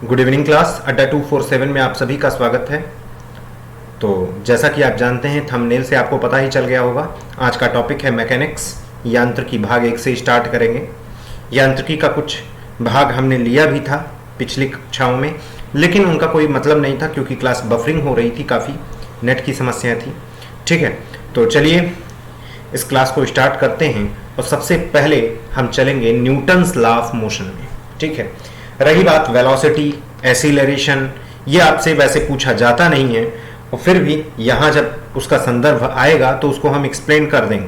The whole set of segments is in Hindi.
गुड इवनिंग क्लास अड्डा 247 में आप सभी का स्वागत है। तो जैसा कि आप जानते हैं, थंबनेल से आपको पता ही चल गया होगा, आज का टॉपिक है मैकेनिक्स, यांत्रिकी भाग 1 से स्टार्ट करेंगे। यांत्रिकी का कुछ भाग हमने लिया भी था पिछली कक्षाओं में, लेकिन उनका कोई मतलब नहीं था क्योंकि क्लास बफरिंग हो रही थी, काफ़ी नेट की समस्या थी। ठीक है, तो चलिए इस क्लास को स्टार्ट करते हैं और सबसे पहले हम चलेंगे न्यूटन्स लॉ ऑफ मोशन में। ठीक है, रही बात वेलोसिटी, एसिलरेशन, ये आपसे वैसे पूछा जाता नहीं है और फिर भी यहाँ जब उसका संदर्भ आएगा तो उसको हम एक्सप्लेन कर देंगे।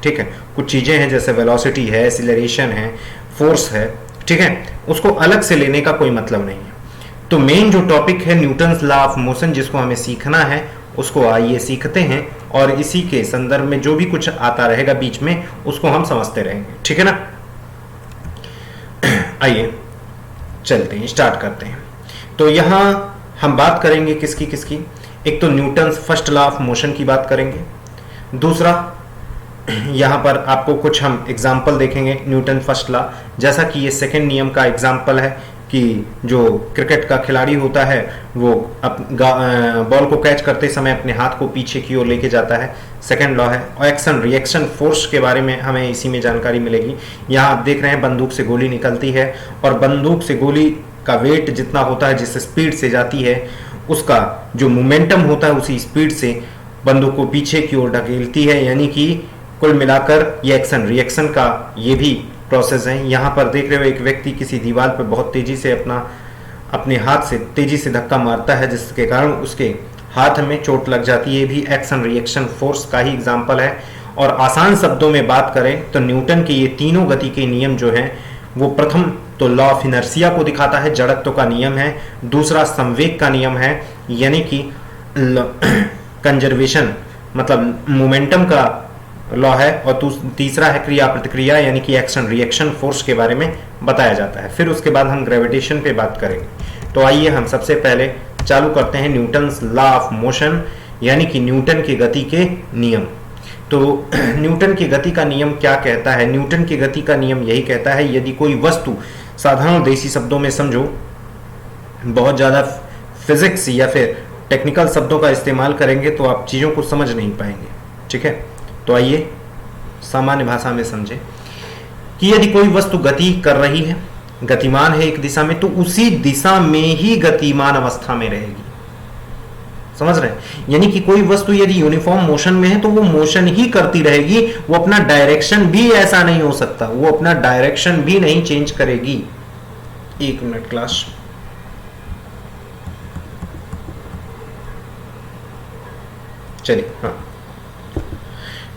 ठीक है, कुछ चीज़ें हैं जैसे वेलोसिटी है, एसिलरेशन है, फोर्स है, ठीक है, उसको अलग से लेने का कोई मतलब नहीं है। तो मेन जो टॉपिक है न्यूटन्स लॉ ऑफ मोशन, जिसको हमें सीखना है, उसको आइए सीखते हैं और इसी के संदर्भ में जो भी कुछ आता रहेगा बीच में उसको हम समझते रहेंगे। ठीक है ना, आइए चलते हैं, स्टार्ट करते हैं। तो यहां हम बात करेंगे किसकी किसकी, एक तो Newton's first law of motion की बात करेंगे, दूसरा यहां पर आपको कुछ हम एग्जाम्पल देखेंगे न्यूटन फर्स्ट लॉ, जैसा कि ये सेकंड नियम का एग्जाम्पल है कि जो क्रिकेट का खिलाड़ी होता है वो बॉल को कैच करते समय अपने हाथ को पीछे की ओर लेके जाता है, सेकंड लॉ है। और एक्शन रिएक्शन फोर्स के बारे में हमें इसी में जानकारी मिलेगी। यहाँ आप देख रहे हैं बंदूक से गोली निकलती है और बंदूक से गोली का वेट जितना होता है, जिस स्पीड से जाती है, उसका जो मोमेंटम होता है उसी स्पीड से बंदूक को पीछे की ओर ढकेलती है। यानी कि कुल मिलाकर ये एक्शन रिएक्शन का ये भी प्रोसेस है। यहाँ पर देख रहे हो एक व्यक्ति किसी दीवार पर बहुत तेजी से अपने हाथ से तेजी से धक्का मारता है, जिसके कारण उसके हाथ में चोट लग जाती है। ये भी एक्शन रिएक्शन फोर्स का ही एग्जाम्पल है। और आसान शब्दों में बात करें तो न्यूटन के ये तीनों गति के नियम जो हैं वो प्रथम तो लॉ ऑफ इनर्शिया को दिखाता है, जड़त्व का नियम है। दूसरा संवेग का नियम है, यानी कि कंजर्वेशन मतलब मोमेंटम का लॉ है। और तीसरा है क्रिया प्रतिक्रिया, यानी कि एक्शन रिएक्शन फोर्स के बारे में बताया जाता है। फिर उसके बाद हम ग्रेविटेशन पे बात करेंगे। तो आइए हम सबसे पहले चालू करते हैं न्यूटन्स लॉ ऑफ मोशन, यानी कि न्यूटन की गति के नियम। तो न्यूटन की गति का नियम क्या कहता है? न्यूटन की गति का नियम यही कहता है, यदि कोई वस्तु, साधारण देसी शब्दों में समझो, बहुत ज्यादा फिजिक्स या फिर टेक्निकल शब्दों का इस्तेमाल करेंगे तो आप चीजों को समझ नहीं पाएंगे। ठीक है, तो आइए सामान्य भाषा में समझें कि यदि कोई वस्तु गति कर रही है, गतिमान है एक दिशा में, तो उसी दिशा में ही गतिमान अवस्था में रहेगी। समझ रहे हैं? यानी कि कोई वस्तु यदि यूनिफॉर्म मोशन में है तो वो मोशन ही करती रहेगी, वो अपना डायरेक्शन भी ऐसा नहीं हो सकता, वो अपना डायरेक्शन भी नहीं चेंज करेगी। एक मिनट क्लास, चलिए। हाँ,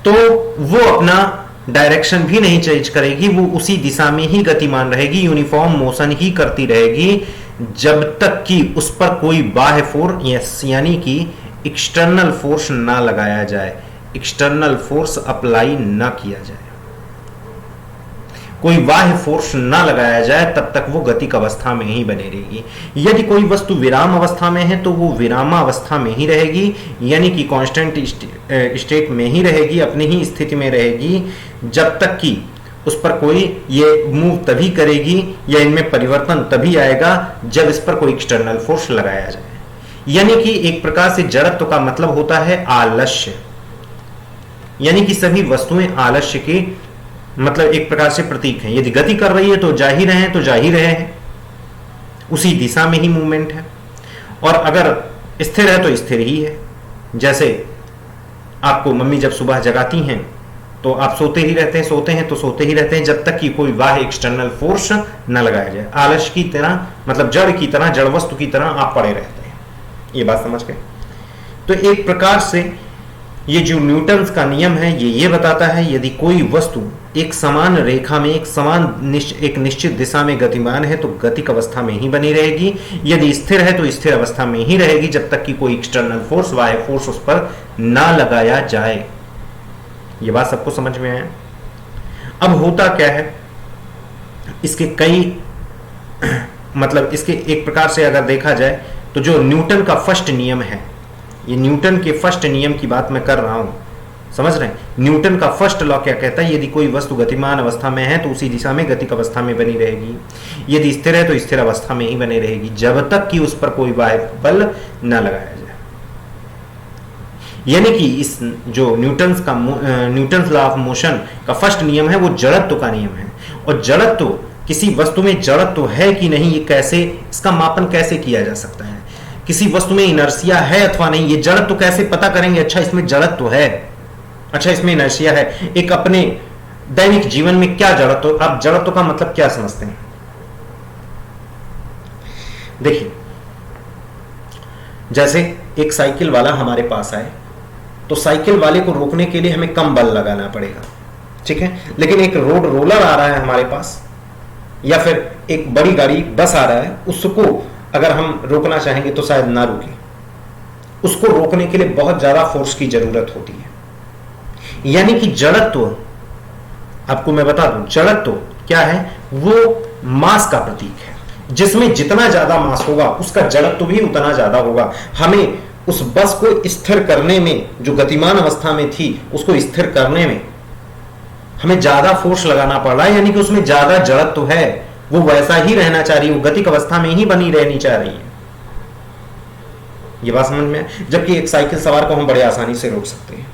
तो वो अपना डायरेक्शन भी नहीं चेंज करेगी, वो उसी दिशा में ही गतिमान रहेगी, यूनिफॉर्म मोशन ही करती रहेगी जब तक कि उस पर कोई बाह्य फोर्स यानी कि एक्सटर्नल फोर्स ना लगाया जाए, एक्सटर्नल फोर्स अप्लाई ना किया जाए, कोई बाह्य फोर्स ना लगाया जाए, तब तक वो गतिक अवस्था में ही बनी रहेगी। यदि कोई वस्तु विराम अवस्था में है तो वो विरामावस्था में ही रहेगी, यानी कि कांस्टेंट स्टेट में ही रहेगी, अपनी ही स्थिति में रहेगी, जब तक कि उस पर कोई ये मूव तभी करेगी या इनमें परिवर्तन तभी आएगा जब इस पर कोई एक्सटर्नल फोर्स लगाया जाए। यानी कि एक प्रकार से जड़त्व का मतलब होता है आलस्य, यानी कि सभी वस्तुएं आलस्य के मतलब एक प्रकार से प्रतीक है। यदि गति कर रही है तो जा ही रहे हैं, तो जा ही रहे हैं, उसी दिशा में ही मूवमेंट है। और अगर स्थिर है तो स्थिर ही है। जैसे आपको मम्मी जब सुबह जगाती हैं तो आप सोते ही रहते हैं, सोते हैं तो सोते ही रहते हैं जब तक कि कोई बाह्य एक्सटर्नल फोर्स न लगाया जाए। आलस्य की तरह मतलब जड़ की तरह, जड़ वस्तु की तरह आप पड़े रहते हैं। ये बात समझ गए? तो एक प्रकार से ये जो न्यूटन्स का नियम है ये बताता है, यदि कोई वस्तु एक समान रेखा में एक निश्चित दिशा में गतिमान है तो गतिक अवस्था में ही बनी रहेगी। यदि स्थिर है तो स्थिर अवस्था में ही रहेगी जब तक कि कोई एक्सटर्नल फोर्स, बाह्य फोर्स उस पर ना लगाया जाए। ये बात सबको समझ में आया? अब होता क्या है, इसके कई मतलब इसके एक प्रकार से अगर देखा जाए तो जो न्यूटन का फर्स्ट नियम है, ये न्यूटन के फर्स्ट नियम की बात मैं कर रहा हूं, समझ रहे हैं? न्यूटन का फर्स्ट लॉ क्या कहता है? यदि कोई वस्तु गतिमान अवस्था में है तो उसी दिशा में गतिक अवस्था में बनी रहेगी, यदि स्थिर है तो स्थिर अवस्था में ही बनी रहेगी, जब तक कि उस पर कोई बाह्य बल न लगाया जाए। यानी कि इस जो न्यूटन्स लॉ ऑफ मोशन का फर्स्ट नियम है वो जड़त्व का नियम है। और जड़त्व, किसी वस्तु में जड़त्व है कि नहीं, ये कैसे, इसका मापन कैसे किया जा सकता है? किसी वस्तु में इनर्शिया है अथवा नहीं, ये जड़त्व कैसे पता करेंगे? अच्छा इसमें जड़त्व है, अच्छा इसमें इनर्शिया है। एक अपने दैनिक जीवन में क्या जड़त्व, आप जड़त्व का मतलब क्या समझते हैं? देखिए, जैसे एक साइकिल वाला हमारे पास आए तो साइकिल वाले को रोकने के लिए हमें कम बल लगाना पड़ेगा, ठीक है। लेकिन एक रोड रोलर आ रहा है हमारे पास, या फिर एक बड़ी गाड़ी बस आ रहा है, उसको अगर हम रोकना चाहेंगे तो शायद ना रुके। उसको रोकने के लिए बहुत ज्यादा फोर्स की जरूरत होती है। यानी कि जड़त्व, आपको मैं बता दूं, जड़त्व क्या है? वो मास का प्रतीक है। जिसमें जितना ज्यादा मास होगा उसका जड़त्व भी उतना ज्यादा होगा। हमें उस बस को स्थिर करने में, जो गतिमान अवस्था में थी उसको स्थिर करने में हमें ज्यादा फोर्स लगाना पड़ रहा है, यानी कि उसमें ज्यादा जड़त्व है। वो वैसा ही रहना चाह रही है, वो गतिक अवस्था में ही बनी रहनी चाह रही है। ये बात समझ में? जबकि एक साइकिल सवार को हम बड़े आसानी से रोक सकते हैं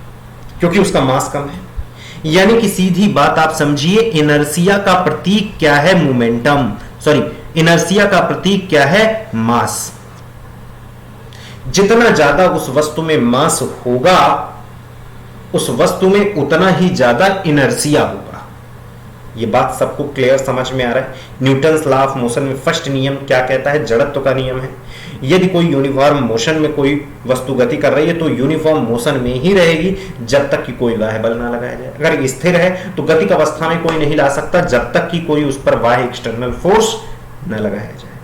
क्योंकि उसका मास कम है। यानी कि सीधी बात आप समझिए, इनर्शिया का प्रतीक क्या है? मोमेंटम, सॉरी, इनर्शिया का प्रतीक क्या है? मास। जितना ज्यादा उस वस्तु में मास होगा उस वस्तु में उतना ही ज्यादा इनर्शिया होगा। यह बात सबको क्लियर समझ में आ रहा है? न्यूटन्स लॉ ऑफ मोशन में फर्स्ट नियम क्या कहता है? जड़त्व का नियम है। यदि कोई यूनिफॉर्म मोशन में कोई वस्तु गति कर रही है तो यूनिफॉर्म मोशन में ही रहेगी जब तक कि कोई बाह्य बल ना लगाया जाए। अगर स्थिर है तो गतिक अवस्था में कोई नहीं ला सकता जब तक कि कोई उस पर बाह्य एक्सटर्नल फोर्स न लगाया जाए।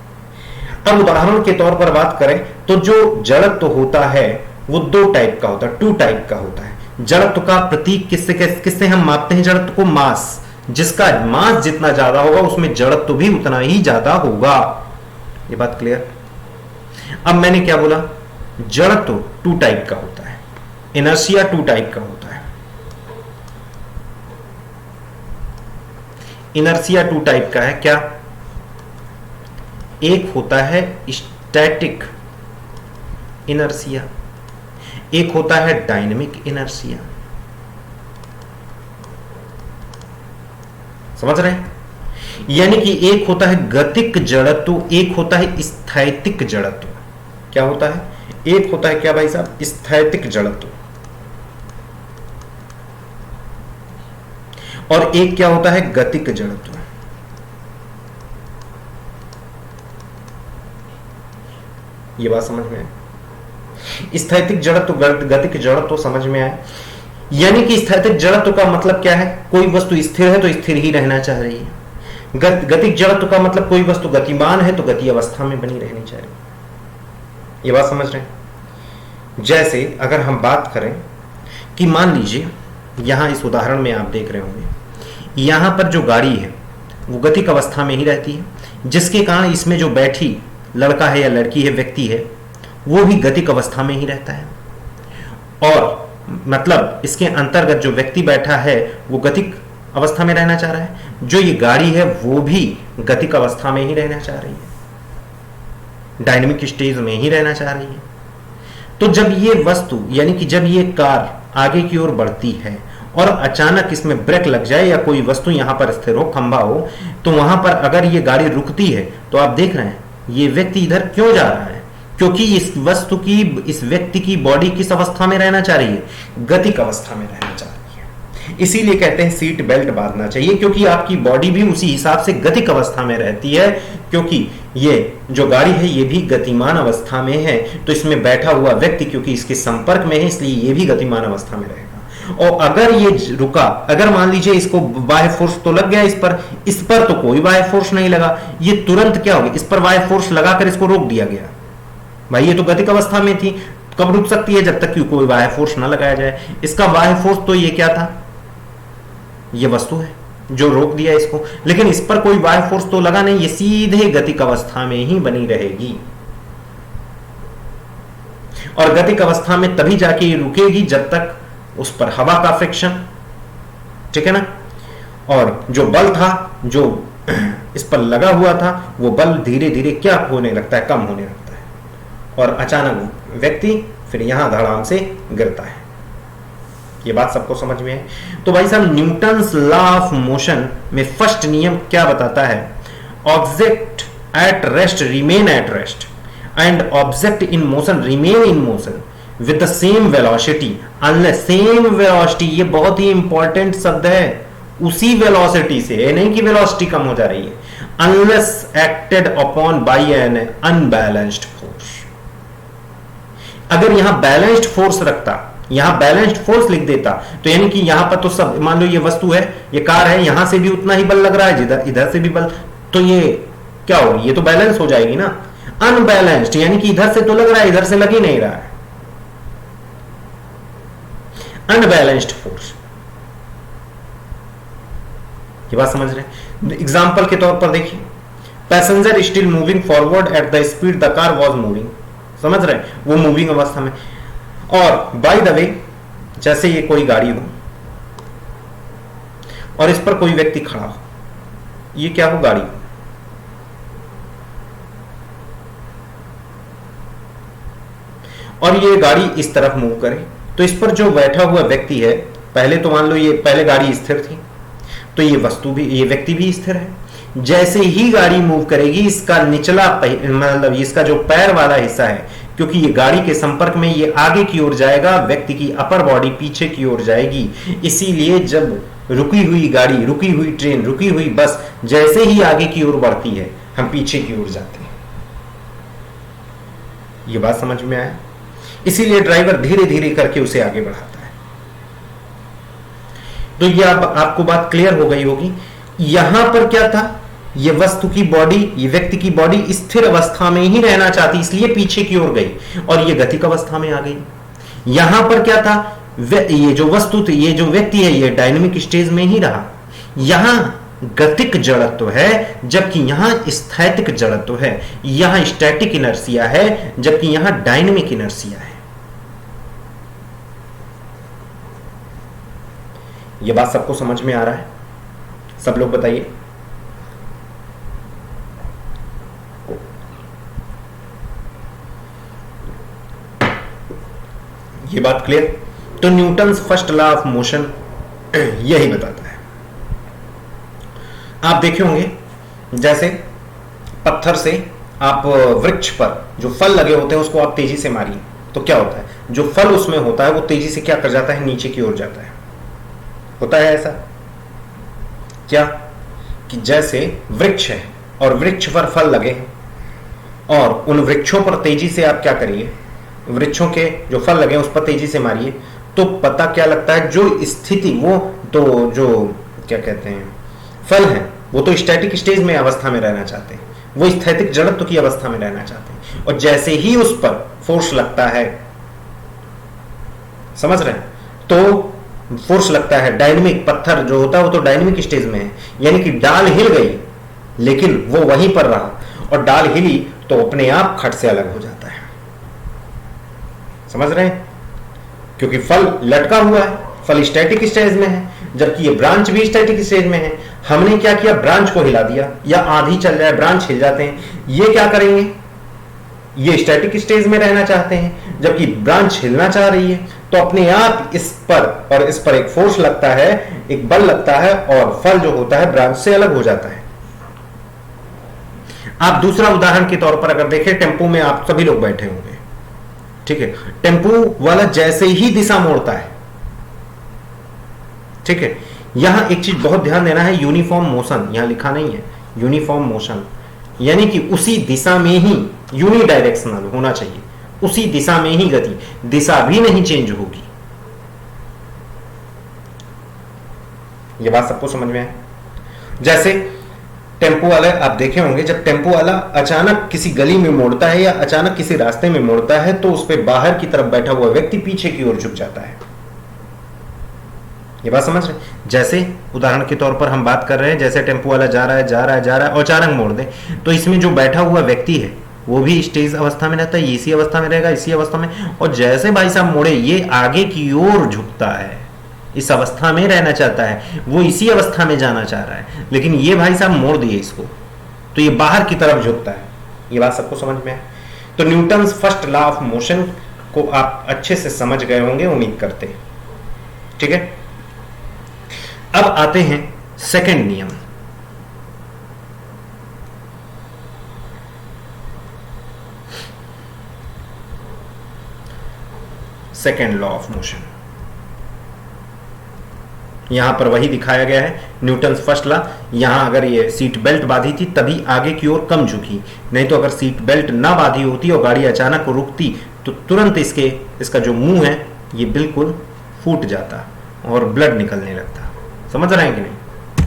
अब उदाहरण के तौर पर बात करें तो जो जड़त्व होता है वो दो टाइप का होता है, टू टाइप का होता है। जड़त्व का प्रतीक किससे हम मापते हैं? जड़त्व को मास। जिसका मास जितना ज्यादा होगा उसमें जड़त्व भी उतना ही ज्यादा होगा। ये बात क्लियर? अब मैंने क्या बोला? जड़त्व टू टाइप का होता है, इनर्शिया टू टाइप का होता है। इनर्शिया टू टाइप का है क्या? एक होता है स्टैटिक इनर्शिया, एक होता है डायनेमिक इनर्शिया। समझ रहे हैं? यानी कि एक होता है गतिक जड़त्व, एक होता है स्थैतिक जड़त्व। क्या होता है? एक होता है क्या भाई साहब? स्थैतिक जड़त्व। और एक क्या होता है? गतिक जड़त्व। ये बात समझ में आए? स्थैतिक जड़त्व, गतिक जड़त्व समझ में आए? यानी कि स्थैतिक जड़त्व का मतलब क्या है? कोई वस्तु स्थिर है तो स्थिर ही रहना चाह रही है। गतिक जड़त्व का मतलब कोई वस्तु गतिमान है तो गति अवस्था में बनी रहनी चाहिए। ये बात समझ रहे हैं? जैसे अगर हम बात करें कि मान लीजिए यहां इस उदाहरण में आप देख रहे होंगे, यहां पर जो गाड़ी है वो गतिक अवस्था में ही रहती है, जिसके कारण इसमें जो बैठी लड़का है या लड़की है, व्यक्ति है, वो भी गतिक अवस्था में ही रहता है। और मतलब इसके अंतर्गत जो व्यक्ति बैठा है वो गतिक अवस्था में रहना चाह रहा है, जो ये गाड़ी है वो भी गतिक अवस्था में ही रहना चाह रही है, डायनेमिक स्टेज में ही रहना चाह रही है। तो जब ये वस्तु, यानी कि जब ये कार आगे की ओर बढ़ती है और अचानक इसमें ब्रेक लग जाए या कोई वस्तु यहां पर स्थिर हो, खंभा हो, तो वहां पर अगर ये गाड़ी रुकती है तो आप देख रहे हैं ये व्यक्ति इधर क्यों जा रहा है? क्योंकि इस वस्तु की, इस व्यक्ति की बॉडी किस अवस्था में रहना चाह रही है? गतिक अवस्था में रहना चाह रही है। इसीलिए कहते हैं सीट बेल्ट बांधना चाहिए, क्योंकि आपकी बॉडी भी उसी हिसाब से गतिक अवस्था में रहती है। क्योंकि ये जो गाड़ी है ये भी गतिमान अवस्था में है, तो इसमें बैठा हुआ व्यक्ति क्योंकि इसके संपर्क में है इसलिए ये भी गतिमान अवस्था में रहेगा। और अगर ये रुका, अगर मान लीजिए इसको बाह्य फोर्स तो लग गया इस पर तो कोई बाह्य फोर्स नहीं लगा, ये तुरंत क्या हो गया? इस पर बाह्य फोर्स लगाकर इसको रोक दिया गया। भाई ये तो गतिक अवस्था में थी, कब रुक सकती है? जब तक कि कोई बाह्य फोर्स ना लगाया जाए। इसका बाह्य फोर्स तो ये क्या था? ये वस्तु है जो रोक दिया इसको, लेकिन इस पर कोई बाह्य फोर्स तो लगा नहीं, ये सीधे गतिक अवस्था में ही बनी रहेगी। और गतिक अवस्था में तभी जाके ये रुकेगी जब तक उस पर हवा का फ्रिक्शन, ठीक है ना, और जो बल था जो इस पर लगा हुआ था वो बल धीरे धीरे क्या होने लगता है, कम होने लगता है और अचानक व्यक्ति फिर यहां धड़ाम से गिरता है। ये बात सबको समझ में है। तो भाई साहब न्यूटन्स लॉ ऑफ मोशन में फर्स्ट नियम क्या बताता है, object at rest remain at rest and object in motion remain in motion with the same velocity unless, same velocity ये बहुत ही इंपॉर्टेंट शब्द है, उसी वेलोसिटी से, ये नहीं कि वेलोसिटी कम हो जा रही है, unless acted upon bye N unbalanced force. अगर यहां बैलेंस्ड फोर्स रखता, यहां बैलेंस्ड फोर्स लिख देता तो यानी कि यहां पर तो सब, मान लो ये वस्तु है, ये कार है, यहां से भी उतना ही बल लग रहा है जिधर इधर से भी बल, तो ये क्या होगी, ये तो बैलेंस हो जाएगी ना। अनबैलेंस्ड यानी कि इधर से तो लग रहा है, इधर से लग ही नहीं रहा है, अनबैलेंस्ड फोर्स। ये बात समझ रहे हैं। एग्जाम्पल के तौर पर देखिए, passenger still moving forward at the speed the car was moving, समझ रहे हैं, वो मूविंग अवस्था में। और बाय द वे, जैसे ये कोई गाड़ी हो और इस पर कोई व्यक्ति खड़ा हो, ये क्या हो, गाड़ी हो, और ये गाड़ी इस तरफ मूव करे, तो इस पर जो बैठा हुआ व्यक्ति है, पहले तो मान लो ये पहले गाड़ी स्थिर थी, तो ये वस्तु भी, ये व्यक्ति भी स्थिर है। जैसे ही गाड़ी मूव करेगी, इसका निचला मतलब इसका जो पैर वाला हिस्सा है, क्योंकि ये गाड़ी के संपर्क में, ये आगे की ओर जाएगा, व्यक्ति की अपर बॉडी पीछे की ओर जाएगी। इसीलिए जब रुकी हुई गाड़ी, रुकी हुई ट्रेन, रुकी हुई बस जैसे ही आगे की ओर बढ़ती है, हम पीछे की ओर जाते हैं। ये बात समझ में आया। इसीलिए ड्राइवर धीरे धीरे करके उसे आगे बढ़ाता है। तो ये आपको बात क्लियर हो गई होगी। यहां पर क्या था, ये वस्तु की बॉडी, ये व्यक्ति की बॉडी स्थिर अवस्था में ही रहना चाहती, इसलिए पीछे की ओर गई और ये गतिक अवस्था में आ गई। यहां पर क्या था, ये जो वस्तु थी, ये जो व्यक्ति है, ये डायनेमिक स्टेज में ही रहा। यहां गतिक जड़त्व है जबकि यहां स्थैतिक जड़त्व है, यहां स्टैटिक इनर्शिया है जबकि यहां डायनेमिक इनर्शिया है। यह बात सबको समझ में आ रहा है? सब लोग बताइए। ये बात क्लियर? तो Newton's first law of motion यही बताता है। आप देखे होंगे, जैसे पत्थर से आप वृक्ष पर जो फल लगे होते हैं उसको आप तेजी से मारिए तो क्या होता है, जो फल उसमें होता है वो तेजी से क्या कर जाता है, नीचे की ओर जाता है। होता है ऐसा क्या कि जैसे वृक्ष है और वृक्ष पर फल लगे हैं और उन वृक्षों पर तेजी से आप क्या करिए, वृक्षों के जो फल लगे उस पर तेजी से मारिए तो पता क्या लगता है, जो स्थिति, वो तो जो क्या कहते हैं फल है, वो तो स्टैटिक स्टेज में अवस्था में रहना चाहते हैं, वो स्थैतिक जड़त्व की अवस्था में रहना चाहते हैं। और जैसे ही उस पर फोर्स लगता है, समझ रहे हैं, तो फोर्स लगता है, डायनेमिक, पत्थर जो होता है वो तो डायनेमिक स्टेज में है, यानी कि डाल हिल गई लेकिन वो वहीं पर रहा, और डाल हिली तो अपने आप खट से अलग हो जाता है। समझ रहे हैं? क्योंकि फल लटका हुआ है, फल स्टैटिक स्टेज में है, जबकि ये ब्रांच भी स्टैटिक स्टेज में है। हमने क्या किया, ब्रांच को हिला दिया, या आधी चल जाए ब्रांच हिल जाते हैं। ये क्या करेंगे, ये स्टैटिक स्टेज में रहना चाहते हैं जबकि ब्रांच हिलना चाह रही है, तो अपने आप इस पर और इस पर एक फोर्स लगता है, एक बल लगता है और फल जो होता है ब्रांच से अलग हो जाता है। आप दूसरा उदाहरण के तौर पर अगर देखें, टेम्पो में आप सभी लोग बैठे होंगे, ठीक है, टेम्पो वाला जैसे ही दिशा मोड़ता है, ठीक है, यहां एक चीज बहुत ध्यान देना है, यूनिफॉर्म मोशन, यहां लिखा नहीं है, यूनिफॉर्म मोशन यानी कि उसी दिशा में ही, यूनिडायरेक्शनल होना चाहिए, उसी दिशा में ही गति, दिशा भी नहीं चेंज होगी। यह बात सबको समझ में है? जैसे टेम्पो वाले आप देखे होंगे, जब टेम्पो वाला अचानक किसी गली में मोड़ता है या अचानक किसी रास्ते में मोड़ता है तो उस पर बाहर की तरफ बैठा हुआ व्यक्ति पीछे की ओर झुक जाता है। ये बात समझ रहे? जैसे उदाहरण के तौर पर हम बात कर रहे हैं, जैसे टेम्पो वाला जा रहा है और अचानक मोड़ दे, तो इसमें जो बैठा हुआ व्यक्ति है वो भी स्टेज अवस्था में रहता है, ये इसी अवस्था में रहेगा, इसी अवस्था में, और जैसे भाई साहब मुड़े ये आगे की ओर झुकता है, इस अवस्था में रहना चाहता है, वो इसी अवस्था में जाना चाह रहा है, लेकिन ये भाई साहब मोड़ दिए इसको, तो ये बाहर की तरफ झुकता है। ये बात सबको समझ में है? तो Newton's first law of motion को आप अच्छे से समझ गए होंगे, उम्मीद करते हैं। ठीक है, अब आते हैं सेकंड नियम। सेकंड लॉ ऑफ मोशन, यहां पर वही दिखाया गया है, न्यूटन्स फर्स्ट लॉ। यहां अगर ये सीट बेल्ट बांधी थी तभी आगे की ओर कम झुकी, नहीं तो अगर सीट बेल्ट ना बांधी होती और गाड़ी अचानक रुकती तो तुरंत इसका जो मुंह है ये बिल्कुल फूट जाता और ब्लड निकलने लगता। समझ रहे हैं कि नहीं?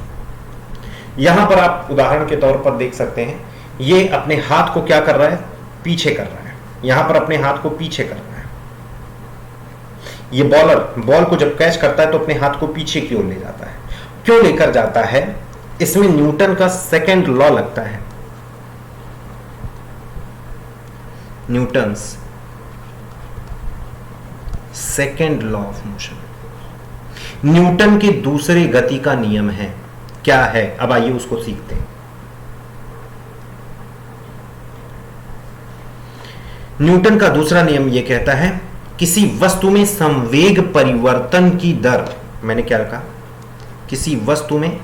यहां पर आप उदाहरण के तौर पर देख सकते हैं, ये अपने हाथ को क्या कर रहा है, पीछे कर रहा है, यहां पर अपने हाथ को पीछे कर रहा है। ये बॉलर बॉल को जब कैच करता है तो अपने हाथ को पीछे की ओर ले जाता है। क्यों लेकर जाता है? इसमें न्यूटन का सेकंड लॉ लगता है, Newton's second law of motion, Newton के दूसरे गति का नियम है। क्या है? अब आइए उसको सीखते हैं। न्यूटन का दूसरा नियम यह कहता है, किसी वस्तु में संवेग परिवर्तन की दर, मैंने क्या रखा, किसी वस्तु में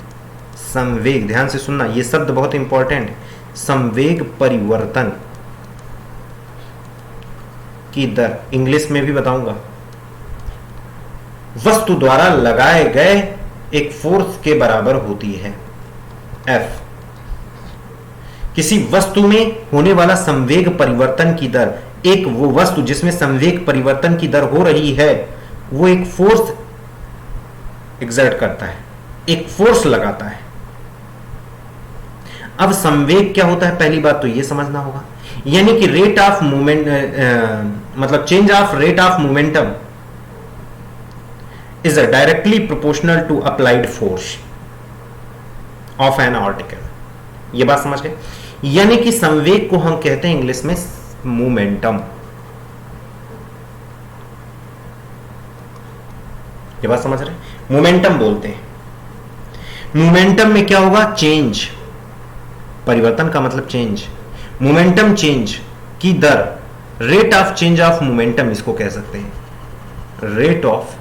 संवेग, ध्यान से सुनना, यह शब्द बहुत इंपॉर्टेंट है, संवेग परिवर्तन की दर, इंग्लिश में भी बताऊंगा, वस्तु द्वारा लगाए गए एक फोर्स के बराबर होती है, F। किसी वस्तु में होने वाला संवेग परिवर्तन की दर, एक वो वस्तु जिसमें संवेग परिवर्तन की दर हो रही है, वो एक फोर्स एक्सर्ट करता है, एक फोर्स लगाता है। अब संवेग क्या होता है, पहली बात तो ये समझना होगा, यानी कि रेट ऑफ मूवमेंट, मतलब change of rate of momentum is directly proportional to applied force of an article। ये बात समझ गए? यानी कि संवेग को हम कहते हैं इंग्लिश में मोमेंटम। ये बात समझ रहे? मोमेंटम बोलते हैं। मोमेंटम में क्या होगा? चेंज, परिवर्तन का मतलब चेंज, मोमेंटम चेंज की दर, rate of change of momentum इसको कह सकते हैं, rate of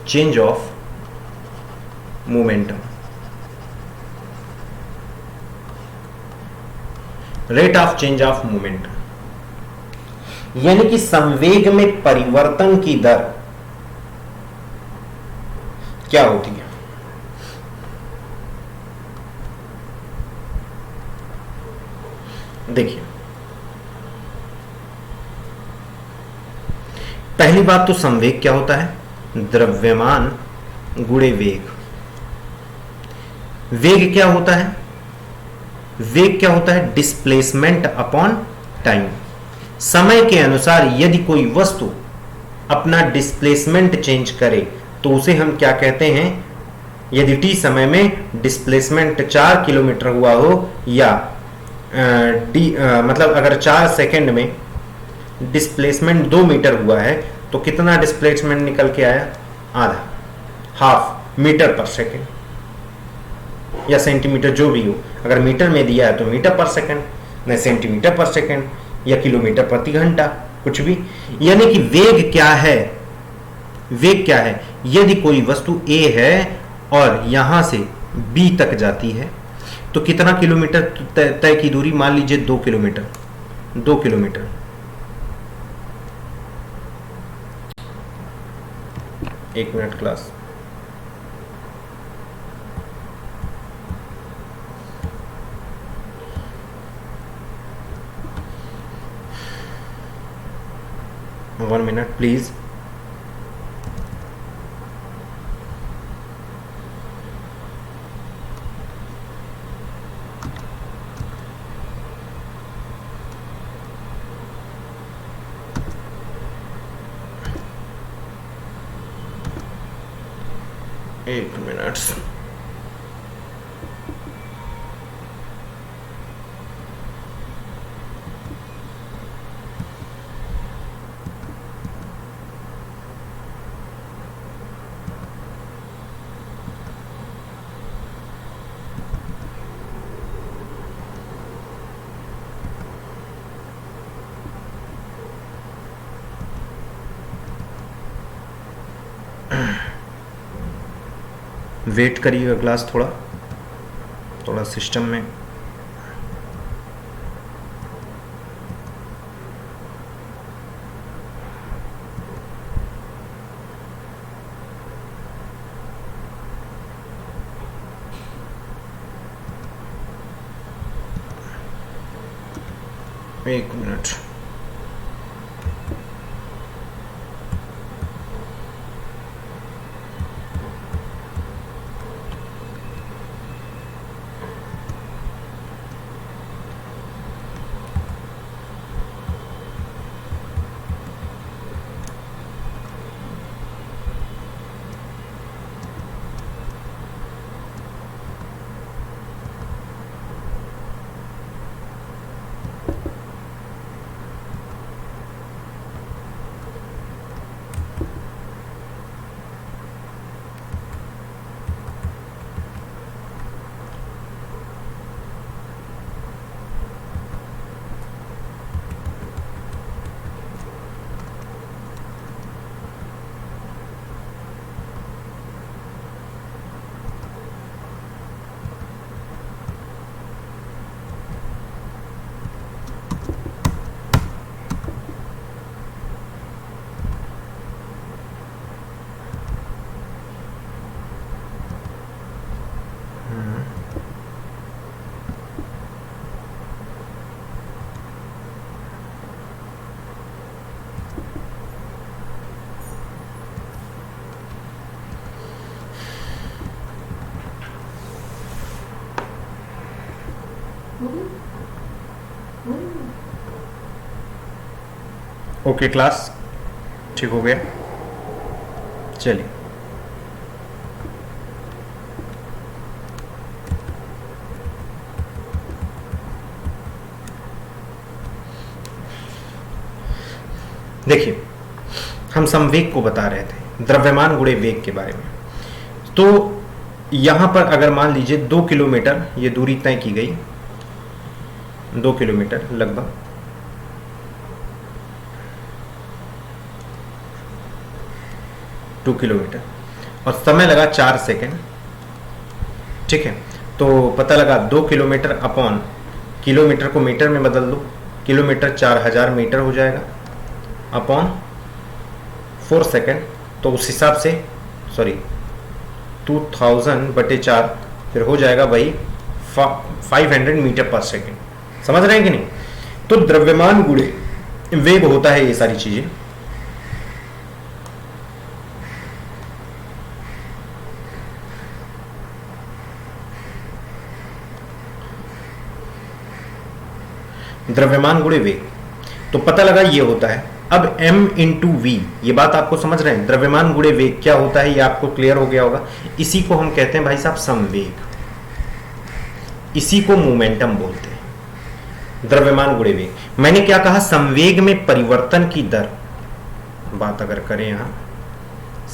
change of momentum, rate of change of momentum, यानी कि संवेग में परिवर्तन की दर क्या होती है? देखिए, पहली बात तो संवेग क्या होता है? द्रव्यमान गुणे वेग। वेग क्या होता है? वेग क्या होता है? Displacement upon time. समय के अनुसार यदि कोई वस्तु अपना डिस्प्लेसमेंट चेंज करे तो उसे हम क्या कहते हैं? यदि t समय में डिस्प्लेसमेंट 4 किलोमीटर हुआ हो, या मतलब अगर 4 सेकंड में डिस्प्लेसमेंट 2 मीटर हुआ है तो कितना डिस्प्लेसमेंट निकल के आया? आधा, हाफ मीटर पर सेकंड या सेंटीमीटर, जो भी हो। अगर मीटर में दिया है तो मीटर पर सेकंड, नहीं सेंटीमीटर पर सेकंड या किलोमीटर प्रति घंटा, कुछ भी। यानी कि वेग क्या है? वेग क्या है? यदि कोई वस्तु A है और यहां से B तक जाती है तो कितना किलोमीटर तय की दूरी? मान लीजिए 2 किलोमीटर, 2 किलोमीटर। एक minute class. One minute please. एक मिनट। वेट करिएगा क्लास, थोड़ा थोड़ा सिस्टम में एक मिनट। ओके क्लास, ठीक हो गया। चलिए देखिए, हम संवेग को बता रहे थे, द्रव्यमान गुणे वेग के बारे में। तो यहां पर अगर मान लीजिए 2 किलोमीटर ये दूरी तय की गई, 2 किलोमीटर लगभग, किलोमीटर, और समय लगा 4 सेकेंड, ठीक है। तो पता लगा 2 किलोमीटर अपॉन, किलोमीटर को मीटर में बदल दो, किलोमीटर 4000 मीटर हो जाएगा, अपॉन 4 सेकेंड, तो उस हिसाब से 2000/4 फिर हो जाएगा वही 500 मीटर पर सेकेंड। समझ रहे हैं कि नहीं? तो द्रव्यमान गुणे वेग होता है ये सारी चीजें। द्रव्यमान गुणे वेग, तो पता लगा ये होता है। अब m इंटू वी, ये बात आपको समझ रहे हैं? द्रव्यमान गुणे वेग क्या होता है ये आपको क्लियर हो गया होगा। इसी को हम कहते हैं भाई साहब संवेग, इसी को मोमेंटम बोलते हैं, द्रव्यमान गुणे वेग। मैंने क्या कहा? संवेग में परिवर्तन की दर, बात अगर करें यहां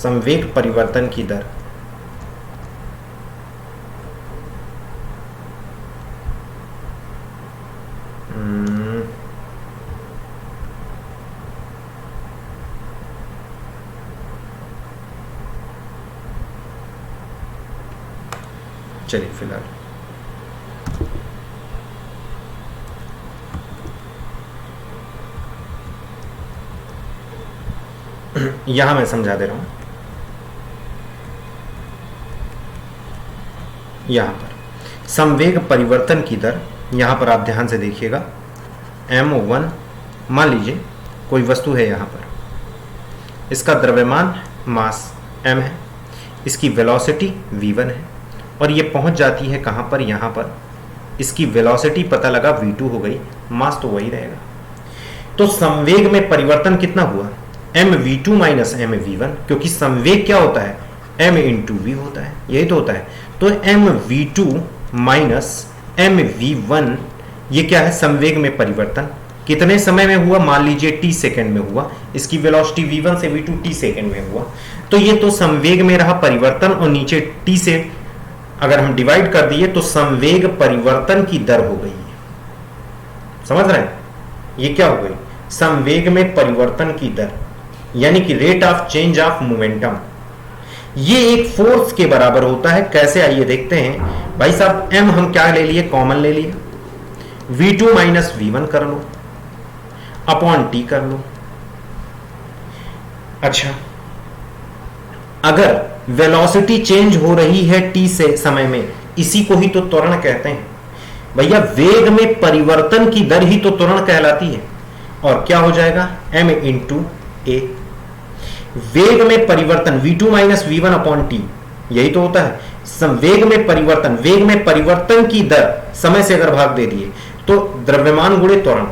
संवेग परिवर्तन की दर, चलिए फिलहाल यहां मैं समझा दे रहा हूं। यहां पर संवेग परिवर्तन की दर, यहां पर आप ध्यान से देखिएगा, m1 मान लीजिए कोई वस्तु है, यहां पर इसका द्रव्यमान मास m है, इसकी वेलोसिटी v1 है, और ये पहुंच जाती है कहां पर? यहां पर। इसकी वेलोसिटी पता लगा v2 हो गई, मास तो वही रहेगा। तो संवेग में परिवर्तन कितना हुआ? mv2 माइनस mv1, क्योंकि संवेग क्या होता है? m इंटू v होता है, यही तो होता है। तो mv2 माइनस mv1, ये क्या है? संवेग में परिवर्तन। कितने समय में हुआ? मान लीजिए t सेकंड में हुआ, इसकी वेलोसिटी v1 से v2 t सेकंड में हुआ, तो ये तो संवेग में रहा परिवर्तन, और नीचे t से अगर हम डिवाइड कर दिए तो संवेग परिवर्तन की दर हो गई। समझ रहे हैं? ये क्या हो गई? संवेग में परिवर्तन की दर, यानी कि rate of change of momentum. ये एक फोर्स के बराबर होता है। कैसे, आइए देखते हैं। भाई साहब m हम क्या ले लिए, कॉमन ले लिए, v2 माइनस v1 कर लो अपॉन t कर लो। अच्छा, अगर वेलोसिटी चेंज हो रही है t से समय में, इसी को ही तो त्वरण कहते हैं भैया। वेग में परिवर्तन की दर ही तो त्वरण कहलाती है। और क्या हो जाएगा, m इंटू ए। वेग में परिवर्तन v2 minus v1 upon T, यही तो होता है। वेग में परिवर्तन की दर समय से अगर भाग दे दिए तो द्रव्यमान गुणे त्वरण,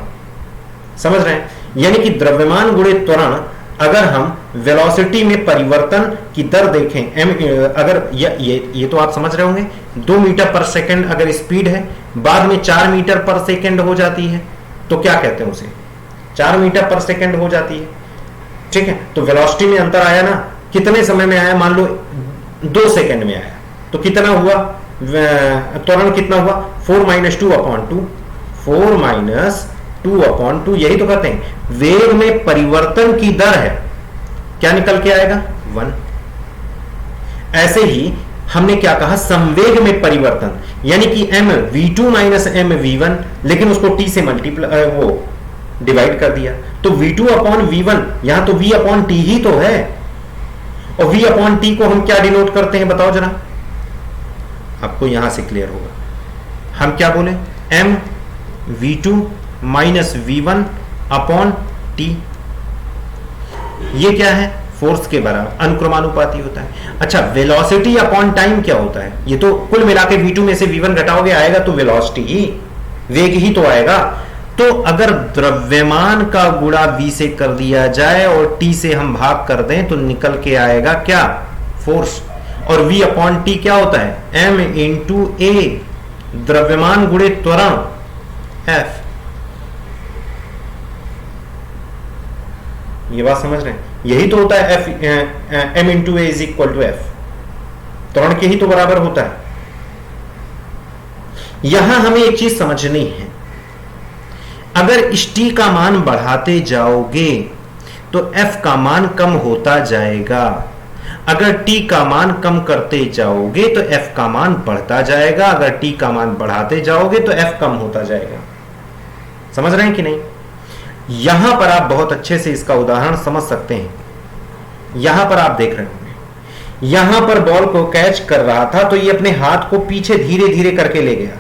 समझ रहे हैं। यानी कि द्रव्यमान गुणे त्वरण, अगर हम वेलोसिटी में परिवर्तन की दर देखें m, अगर ये तो आप समझ रहे होंगे, 2 मीटर पर सेकंड अगर स्पीड है, बाद में 4 मीटर पर सेकंड हो जाती है, तो क्या कहते हैं उसे, 4 मीटर पर सेकंड हो जाती है। ठीक है, तो वेलोसिटी में अंतर आया ना, कितने समय में आया, मान लो 2 सेकंड में आया, तो कितना हुआ, त्वरण कितना हुआ, 4 माइनस 2 अपॉन 2, 4 माइनस 2 अपॉन 2, यही तो कहते हैं वेग में परिवर्तन की दर है, क्या निकल के आएगा, 1। ऐसे ही हमने क्या कहा, संवेग में परिवर्तन, यानी कि m v2 minus m v1, लेकिन उसको t से मल्टीप्लाई वो डिवाइड कर दिया, तो v2 अपॉन v1, यहां तो v अपॉन t ही तो है। और v अपॉन t को हम क्या डिनोट करते हैं, बताओ जरा, आपको यहां से क्लियर होगा। हम क्या बोले, m v2 minus v1 upon t, ये क्या है, फोर्स के बराबर, अनुक्रमानुपाती होता है। अच्छा, वेलोसिटी अपॉन टाइम क्या होता है, ये तो कुल मिला के v2 में से v1 घटाओगे, आएगा तो वेलोसिटी ही, वेग ही तो आएगा। तो अगर द्रव्यमान का गुणा v से कर दिया जाए और t से हम भाग कर दें, तो निकल के आएगा क्या, फोर्स। और v अपॉन टी क्या होता है, m इंटू ए, द्रव्यमान गुणे त्वरण f। ये बात समझ रहे हैं, यही तो होता है f, m into a is equal to f, त्वरण के ही तो बराबर होता है। यहां हमें एक चीज समझनी है, अगर इस t का मान बढ़ाते जाओगे तो f का मान कम होता जाएगा, अगर t का मान कम करते जाओगे तो f का मान बढ़ता जाएगा, अगर t का मान बढ़ाते जाओगे तो f कम होता जाएगा। समझ रहे हैं कि नहीं। यहां पर आप बहुत अच्छे से इसका उदाहरण समझ सकते हैं। यहां पर आप देख रहे होंगे, यहां पर बॉल को कैच कर रहा था, तो ये अपने हाथ को पीछे धीरे धीरे करके ले गया।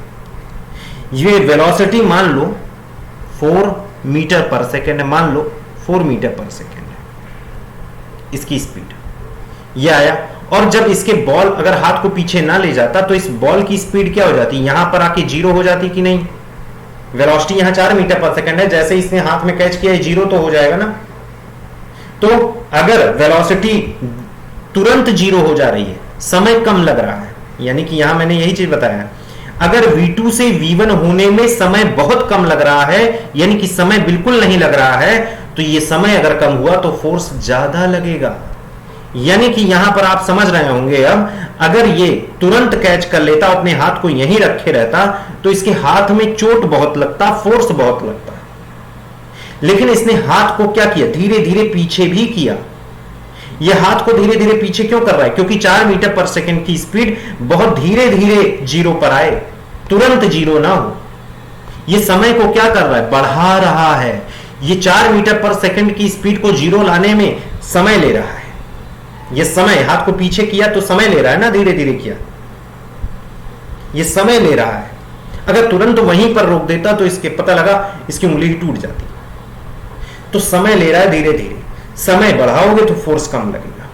ये वेलोसिटी मान लो 4 मीटर पर सेकेंड है, मान लो 4 मीटर पर सेकेंड है इसकी स्पीड, ये आया। और जब इसके बॉल अगर हाथ को पीछे ना ले जाता तो इस बॉल की स्पीड क्या हो जाती, यहां पर आके 0 हो जाती कि नहीं। वेलोसिटी यहां 4 मीटर पर सेकेंड है, जैसे इसने हाथ में कैच किया 0 तो हो जाएगा ना। तो अगर वेलोसिटी तुरंत 0 हो जा रही है, समय कम लग रहा है, यानी कि यहां मैंने यही चीज बताया, अगर v2 से v1 होने में समय बहुत कम लग रहा है, यानी कि समय बिल्कुल नहीं लग रहा है, तो ये समय अगर कम हुआ तो फोर्स ज्यादा लगेगा। यानी कि यहां पर आप समझ रहे होंगे, अब अगर ये तुरंत कैच कर लेता, अपने हाथ को यहीं रखे रहता, तो इसके हाथ में चोट बहुत लगता, फोर्स बहुत लगता। लेकिन इसने हाथ को क्या किया, धीरे धीरे पीछे भी किया। यह हाथ को धीरे धीरे पीछे क्यों कर रहा है, क्योंकि 4 मीटर पर सेकंड की स्पीड बहुत धीरे धीरे 0 पर आए, तुरंत 0 ना हो। यह समय को क्या कर रहा है, बढ़ा रहा है। ये 4 मीटर पर सेकंड की स्पीड को 0 लाने में समय ले रहा है। ये समय, हाथ को पीछे किया तो समय ले रहा है ना, धीरे धीरे किया, ये समय ले रहा है। अगर तुरंत वहीं पर रोक देता तो इसके पता लगा इसकी उंगली ही टूट जाती। तो समय ले रहा है धीरे धीरे, समय बढ़ाओगे तो फोर्स कम लगेगा।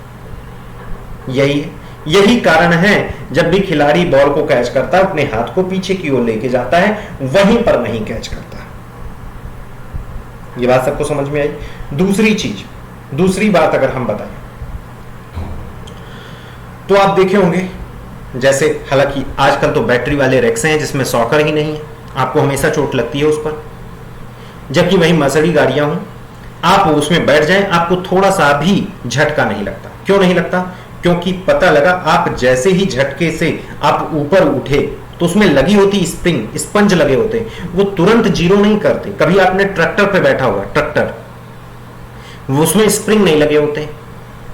यही कारण है जब भी खिलाड़ी बॉल को कैच करता है, अपने हाथ को पीछे की ओर लेके जाता है, वहीं पर नहीं कैच करता। ये बात सबको समझ में आई। दूसरी बात अगर हम बताएं तो आप देखे होंगे, जैसे हालांकि आजकल तो बैटरी वाले रेक्से हैं जिसमें सॉकर ही नहीं है, आपको हमेशा चोट लगती है उस पर। जबकि वही मर्सिडीज गाड़ियां हों, आप उसमें बैठ जाएं, आपको थोड़ा सा भी झटका नहीं लगता। क्यों नहीं लगता, क्योंकि पता लगा आप जैसे ही झटके से आप ऊपर उठे तो उसमें लगी होती स्प्रिंग, स्पंज लगे होते, वो तुरंत 0 नहीं करते। कभी आपने ट्रैक्टर पे बैठा हुआ, ट्रैक्टर, उसमें स्प्रिंग नहीं लगे होते,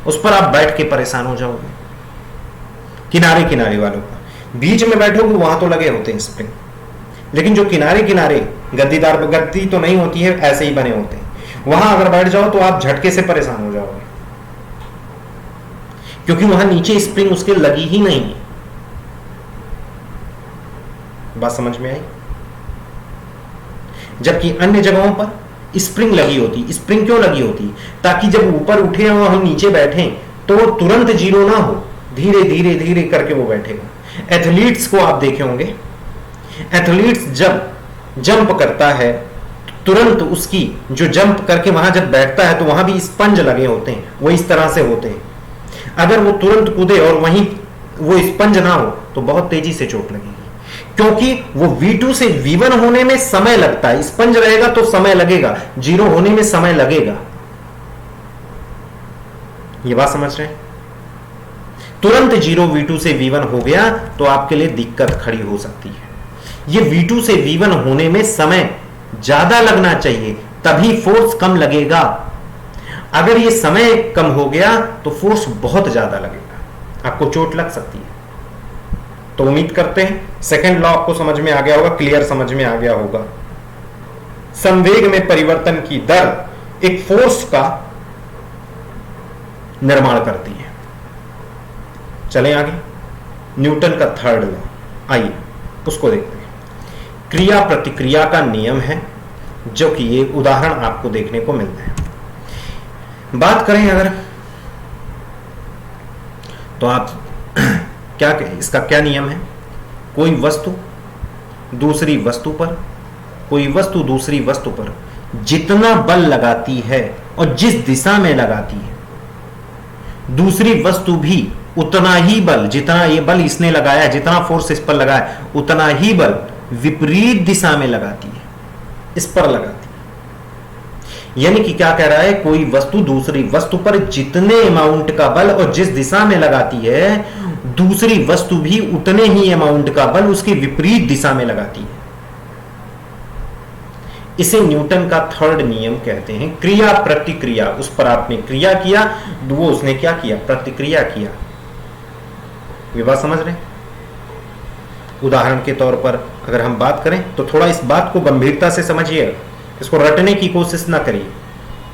उस पर आप बैठ के परेशान हो जाओगे। किनारे किनारे वालों पर। बीच में बैठोगे वहां तो लगे होते हैं स्प्रिंग, लेकिन जो किनारे किनारे गद्दीदार, गद्दी तो नहीं होती है, ऐसे ही बने होते हैं, वहां अगर बैठ जाओ तो आप झटके से परेशान हो जाओगे, क्योंकि वहां नीचे स्प्रिंग उसके लगी ही नहीं है। बात समझ में आई? जबकि अन्य जगहों पर स्प्रिंग लगी होती। स्प्रिंग क्यों लगी होती? ताकि जब ऊपर उठे और हम नीचे बैठे तो तुरंत जीरो ना हो, धीरे धीरे धीरे करके वो बैठेगा। एथलीट्स को आप देखे होंगे, एथलीट्स जब जंप करता है तुरंत उसकी जो जंप करके वहां जब बैठता है तो वहां भी स्पंज लगे होते हैं, वो इस तरह से होते हैं। अगर वो तुरंत कूदे और वहीं वो स्पंज ना हो तो बहुत तेजी से चोट लगेगी, क्योंकि वो V2 से V1 होने में समय लगता है। स्पंज रहेगा तो समय लगेगा, जीरो होने में समय लगेगा। ये बात समझ रहे हैं? तुरंत जीरो V2 से V1 हो गया तो आपके लिए दिक्कत खड़ी हो सकती है। ये V2 से V1 होने में समय ज्यादा लगना चाहिए, तभी फोर्स कम लगेगा। अगर ये समय कम हो गया तो फोर्स बहुत ज्यादा लगेगा, आपको चोट लग सकती है। तो उम्मीद करते हैं सेकंड लॉ आपको समझ में आ गया होगा, क्लियर समझ में आ गया होगा। संवेग में परिवर्तन की दर एक फोर्स का निर्माण करती है। चलें आगे, न्यूटन का थर्ड लॉ, आइए उसको देखते हैं। क्रिया प्रतिक्रिया का नियम है, जो कि ये उदाहरण आपको देखने को मिलते हैं। बात करें अगर, तो आप क्या इसका क्या नियम है? कोई वस्तु दूसरी वस्तु पर, कोई वस्तु दूसरी वस्तु पर जितना बल लगाती है और जिस दिशा में लगाती है, दूसरी वस्तु भी उतना ही बल, जितना ये बल इसने लगाया, जितना फोर्स इस पर लगाया, उतना ही बल विपरीत दिशा में लगाती है, इस पर लगाती है। यानी कि क्या कह रहा है? कोई वस्तु दूसरी वस्तु पर जितने अमाउंट का बल और जिस दिशा में लगाती है, दूसरी वस्तु भी उतने ही अमाउंट का बल उसके विपरीत दिशा में लगाती है। इसे न्यूटन का थर्ड नियम कहते हैं। क्रिया प्रतिक्रिया, उस पर आपने क्रिया किया, वो उसने क्या किया? प्रतिक्रिया किया। ये बात समझ रहे हैं? उदाहरण के तौर पर अगर हम बात करें तो थोड़ा इस बात को गंभीरता से समझिए, इसको रटने की कोशिश ना करिए,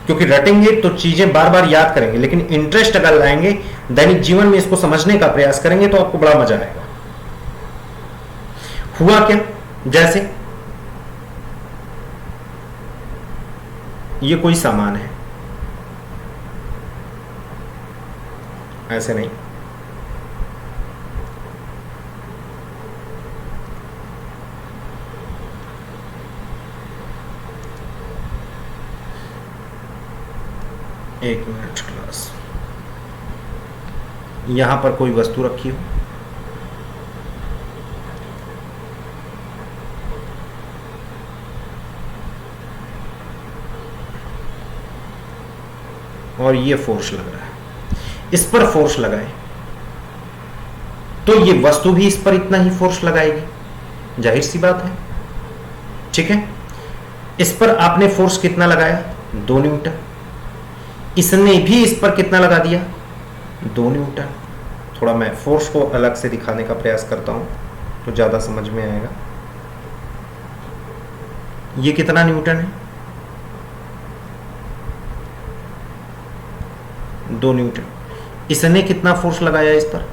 क्योंकि रटेंगे तो चीजें बार बार याद करेंगे, लेकिन इंटरेस्ट अगर लाएंगे, दैनिक जीवन में इसको समझने का प्रयास करेंगे तो आपको बड़ा मजा आएगा। हुआ क्या? जैसे ये कोई सामान है, ऐसे नहीं, एक मिनट क्लास, यहां पर कोई वस्तु रखी हो, और ये फोर्स लग रहा है, इस पर फोर्स लगाए तो ये वस्तु भी इस पर इतना ही फोर्स लगाएगी, जाहिर सी बात है। ठीक है, इस पर आपने फोर्स कितना लगाया? 2 न्यूटन। इसने भी इस पर कितना लगा दिया? 2 न्यूटन। थोड़ा मैं फोर्स को अलग से दिखाने का प्रयास करता हूं तो ज्यादा समझ में आएगा। ये कितना न्यूटन है? 2 न्यूटन। इसने कितना फोर्स लगाया इस पर?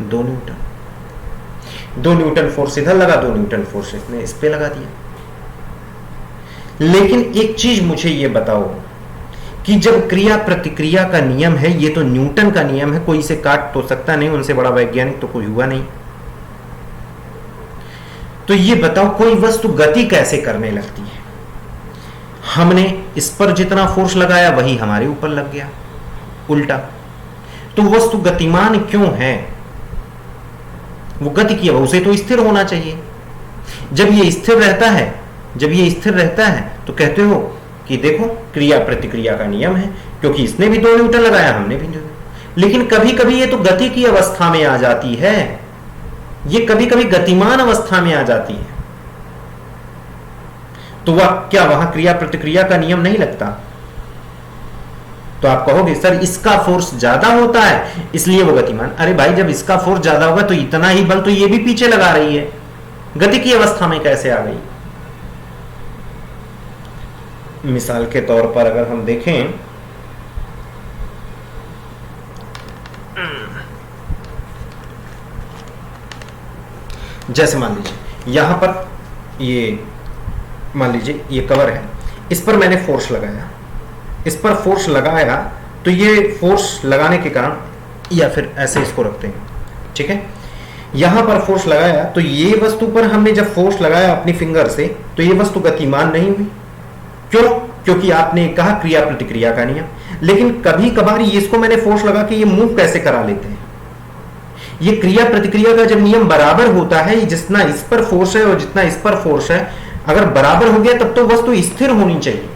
2 न्यूटन। 2 न्यूटन फोर्स इधर लगा, 2 न्यूटन फोर्स इसने इस पे लगा दिया। लेकिन एक चीज मुझे ये बताओ कि जब क्रिया प्रतिक्रिया का नियम है, ये तो न्यूटन का नियम है, कोई इसे काट तो सकता नहीं, उनसे बड़ा वैज्ञानिक तो कोई हुआ नहीं। तो ये बताओ कोई वस्तु गति कैसे करने लगती है? हमने इस पर जितना फोर्स लगाया वही हमारे ऊपर लग गया, उल्टा। तो वस्तु गतिमान क्यों है? वो गति की है, उसे तो स्थिर होना चाहिए। जब ये स्थिर रहता है, जब ये स्थिर रहता है तो कहते हो कि देखो क्रिया प्रतिक्रिया का नियम है, क्योंकि इसने भी 2 न्यूटन लगाया, हमने भी 2। लेकिन कभी कभी ये तो गति की अवस्था में आ जाती है, ये कभी कभी गतिमान अवस्था में आ जाती है, तो वह क्या वहां क्रिया प्रतिक्रिया का नियम नहीं लगता? तो आप कहोगे सर इसका फोर्स ज्यादा होता है इसलिए वो गतिमान। अरे भाई जब इसका फोर्स ज्यादा होगा तो इतना ही बल तो ये भी पीछे लगा रही है, गति की अवस्था में कैसे आ गई? मिसाल के तौर पर अगर हम देखें, जैसे मान लीजिए यहां पर ये मान लीजिए ये कवर है, इस पर मैंने फोर्स लगाया, इस पर फोर्स लगाया तो ये फोर्स लगाने के कारण, या फिर ऐसे इसको रखते हैं, ठीक है, यहां पर फोर्स लगाया तो ये वस्तु पर हमने जब फोर्स लगाया अपनी फिंगर से तो ये वस्तु गतिमान नहीं हुई। क्यों? क्योंकि आपने कहा क्रिया प्रतिक्रिया का नियम। लेकिन कभी कभार ये इसको मैंने फोर्स लगा के ये मूव कैसे करा लेते हैं। ये क्रिया प्रतिक्रिया का जब नियम बराबर होता है, जितना इस पर फोर्स है और जितना इस पर फोर्स है अगर बराबर हो गया तब तो वस्तु स्थिर होनी चाहिए।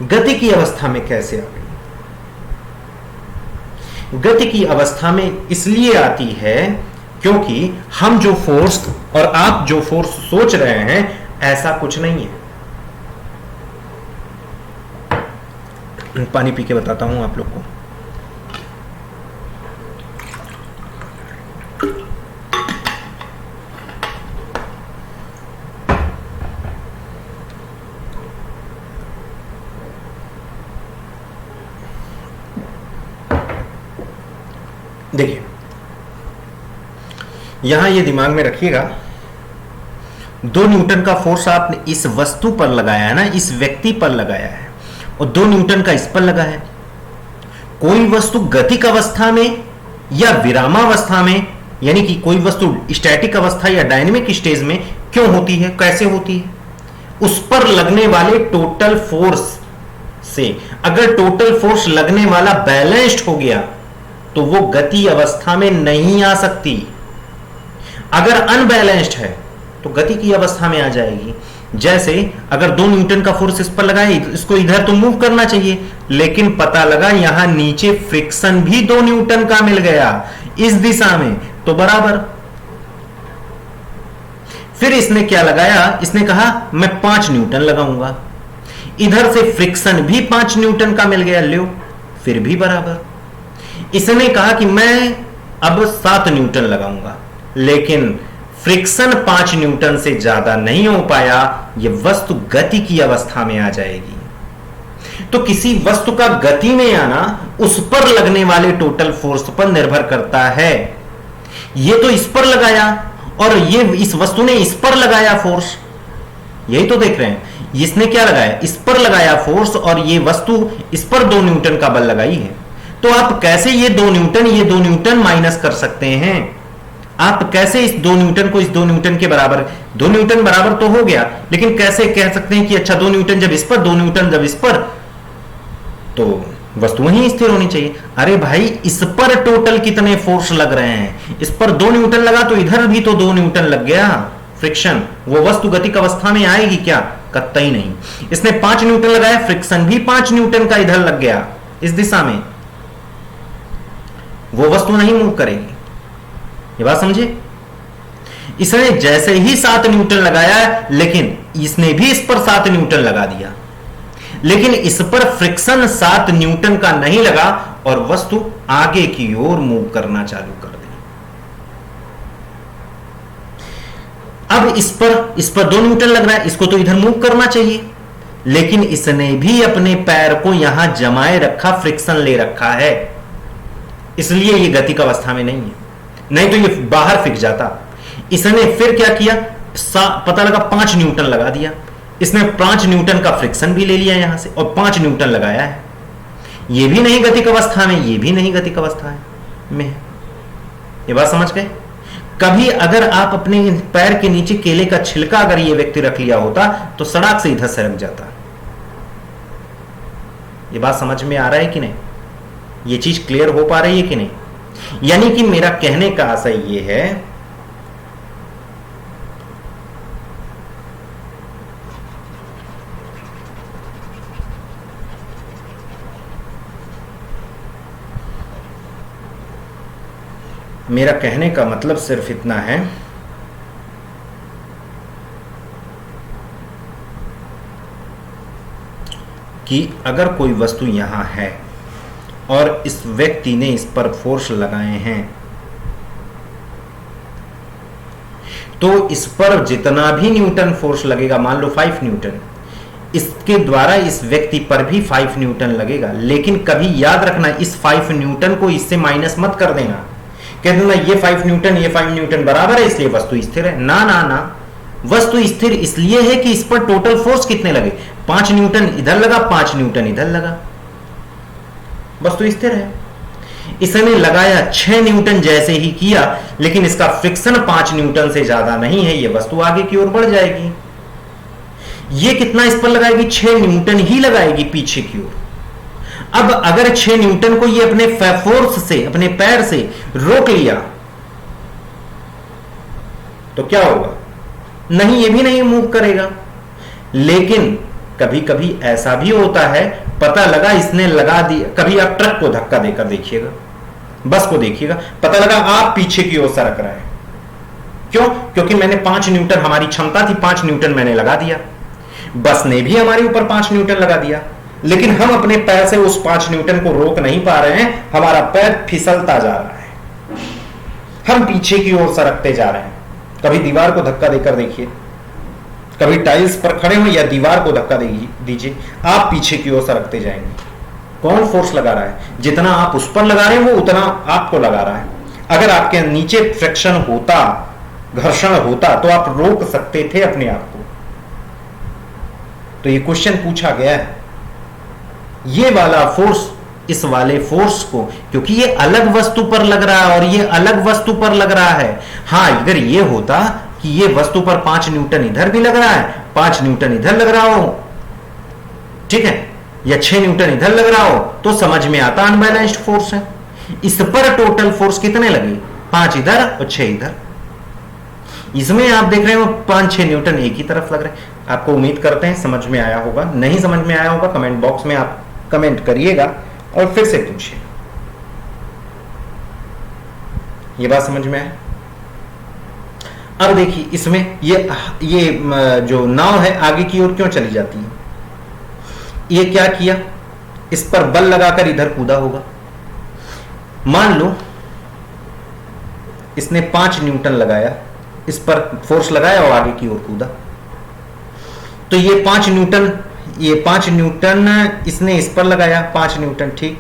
गति की अवस्था में कैसे आ गई? गति की अवस्था में इसलिए आती है क्योंकि हम जो फोर्स और आप जो फोर्स सोच रहे हैं ऐसा कुछ नहीं है। पानी पी के बताता हूं आप लोग को। देखिए यहां ये दिमाग में रखिएगा, 2 न्यूटन का फोर्स आपने इस वस्तु पर लगाया है ना, इस व्यक्ति पर लगाया है, और 2 न्यूटन का इस पर लगा है। कोई वस्तु गतिक अवस्था में या विरामावस्था में, यानी कि कोई वस्तु स्टैटिक अवस्था या डायनेमिक स्टेज में क्यों होती है, कैसे होती है? उस पर लगने वाले टोटल फोर्स से। अगर टोटल फोर्स लगने वाला बैलेंस्ड हो गया तो वो गति अवस्था में नहीं आ सकती। अगर अनबैलेंस्ड है तो गति की अवस्था में आ जाएगी। जैसे अगर 2 न्यूटन का फोर्स इस पर लगाए, इसको इधर तो मूव करना चाहिए, लेकिन पता लगा यहां नीचे फ्रिक्शन भी 2 न्यूटन का मिल गया इस दिशा में, तो बराबर। फिर इसने क्या लगाया, इसने कहा मैं 5 न्यूटन लगाऊंगा, इधर से फ्रिक्शन भी 5 न्यूटन का मिल गया, लो फिर भी बराबर। इसने कहा कि मैं अब 7 न्यूटन लगाऊंगा, लेकिन फ्रिक्शन 5 न्यूटन से ज्यादा नहीं हो पाया, यह वस्तु गति की अवस्था में आ जाएगी। तो किसी वस्तु का गति में आना उस पर लगने वाले टोटल फोर्स पर निर्भर करता है। यह तो इस पर लगाया और ये इस वस्तु ने इस पर लगाया फोर्स, यही तो देख रहे हैं। इसने क्या लगाया, इस पर लगाया फोर्स, और ये वस्तु इस पर 2 न्यूटन का बल लगाई है। तो आप कैसे ये 2 न्यूटन माइनस कर सकते हैं? आप कैसे इस 2 न्यूटन को इस 2 न्यूटन के बराबर, 2 न्यूटन बराबर तो हो गया, लेकिन कैसे कह सकते हैं कि अच्छा 2 न्यूटन जब इस पर, 2 न्यूटन जब इस पर, तो वस्तु वहीं स्थिर होनी चाहिए। अरे भाई इस पर टोटल कितने फोर्स लग रहे हैं? इस पर 2 न्यूटन लगा तो इधर भी तो 2 न्यूटन लग गया फ्रिक्शन। वो वस्तु गतिक अवस्था में आएगी क्या? कतई नहीं। इसने 5 न्यूटन लगाया, फ्रिक्शन भी 5 न्यूटन का इधर लग गया इस दिशा में, वो वस्तु नहीं मूव करेगी। ये बात समझे? इसने जैसे ही 7 न्यूटन लगाया, लेकिन इसने भी इस पर 7 न्यूटन लगा दिया, लेकिन इस पर फ्रिक्शन 7 न्यूटन का नहीं लगा और वस्तु आगे की ओर मूव करना चालू कर दी। अब इस पर 2 न्यूटन लग रहा है, इसको तो इधर मूव करना चाहिए, लेकिन इसने भी अपने पैर को यहां जमाए रखा, फ्रिक्शन ले रखा है, इसलिए ये गतिक अवस्था में नहीं है, नहीं तो ये बाहर फिक जाता। इसने फिर क्या किया, पता लगा 5 न्यूटन लगा दिया, इसने 5 न्यूटन का फ्रिक्शन भी ले लिया यहां से और 5 न्यूटन लगाया है। ये भी नहीं गतिक अवस्था में, ये भी नहीं गतिक अवस्था में। ये बात समझ गए? कभी अगर आप अपने पैर के नीचे केले का छिलका अगर ये व्यक्ति रख लिया होता तो सड़क से इधर सरक जाता। ये बात समझ में आ रहा है कि नहीं? ये चीज क्लियर हो पा रही है कि नहीं? यानी कि मेरा कहने का आशय ये है, मेरा कहने का मतलब सिर्फ इतना है कि अगर कोई वस्तु यहां है और इस व्यक्ति ने इस पर फोर्स लगाए हैं, तो इस पर जितना भी न्यूटन फोर्स लगेगा, मान लो 5 न्यूटन, इसके द्वारा इस व्यक्ति पर भी 5 न्यूटन लगेगा। लेकिन कभी याद रखना, इस 5 न्यूटन को इससे माइनस मत कर देना, कह देना ये 5 न्यूटन ये 5 न्यूटन बराबर है इसलिए वस्तु स्थिर है। ना ना ना, वस्तु स्थिर इसलिए है कि इस पर टोटल फोर्स कितने लगे, 5 न्यूटन इधर लगा, 5 न्यूटन इधर लगा, वस्तु स्थिर है। इसने लगाया 6 न्यूटन जैसे ही किया, लेकिन इसका फ्रिक्शन 5 न्यूटन से ज्यादा नहीं है, यह वस्तु आगे की ओर बढ़ जाएगी। ये कितना इस पर लगाएगी, 6 न्यूटन ही लगाएगी पीछे की ओर। अब अगर 6 न्यूटन को ये अपने फोर्स से, अपने पैर से रोक लिया तो क्या होगा, नहीं, ये भी नहीं मूव करेगा। लेकिन कभी कभी ऐसा भी होता है, पता लगा इसने लगा दिया, कभी आप ट्रक को धक्का देकर देखिएगा, बस को देखिएगा, पता लगा आप पीछे की ओर सरक रहा है। क्यों? क्योंकि मैंने 5 न्यूटन, हमारी क्षमता थी 5 न्यूटन मैंने लगा दिया, बस ने भी हमारे ऊपर 5 न्यूटन लगा दिया, लेकिन हम अपने पैर से उस 5 न्यूटन को रोक नहीं पा रहे हैं, हमारा पैर फिसलता जा रहा है, हम पीछे की ओर सरकते जा रहे हैं। कभी दीवार को धक्का देकर देखिए, कभी टाइल्स पर खड़े हो या दीवार को धक्का दीजिए, आप पीछे की ओर सरकते जाएंगे। कौन फोर्स लगा रहा है? जितना आप उस पर लगा रहे हैं वो उतना आपको लगा रहा है। अगर आपके नीचे फ्रिक्शन होता, घर्षण होता, तो आप रोक सकते थे अपने आप को। तो ये क्वेश्चन पूछा गया है, ये वाला फोर्स इस वाले फोर्स को, क्योंकि ये अलग वस्तु पर लग रहा है और ये अलग वस्तु पर लग रहा है। हां, अगर ये होता कि ये वस्तु पर 5 न्यूटन इधर भी लग रहा है, 5 न्यूटन इधर लग रहा हो, ठीक है, या 6 न्यूटन इधर लग रहा हो, तो समझ में आता अनबैलेंस्ड फोर्स है। इस पर टोटल फोर्स कितने लगे, 5 इधर और 6 इधर। इसमें आप देख रहे हो 5-6 न्यूटन एक ही तरफ लग रहे हैं। आपको उम्मीद करते हैं समझ में आया होगा। नहीं समझ में आया होगा कमेंट बॉक्स में आप कमेंट करिएगा और फिर से पूछिए। ये बात समझ में आए? अब देखिए इसमें ये जो नाव है आगे की ओर क्यों चली जाती है? ये क्या किया, इस पर बल लगाकर इधर कूदा होगा। मान लो इसने 5 न्यूटन लगाया, इस पर फोर्स लगाया और आगे की ओर कूदा, तो ये 5 न्यूटन इसने इस पर लगाया, 5 न्यूटन, ठीक,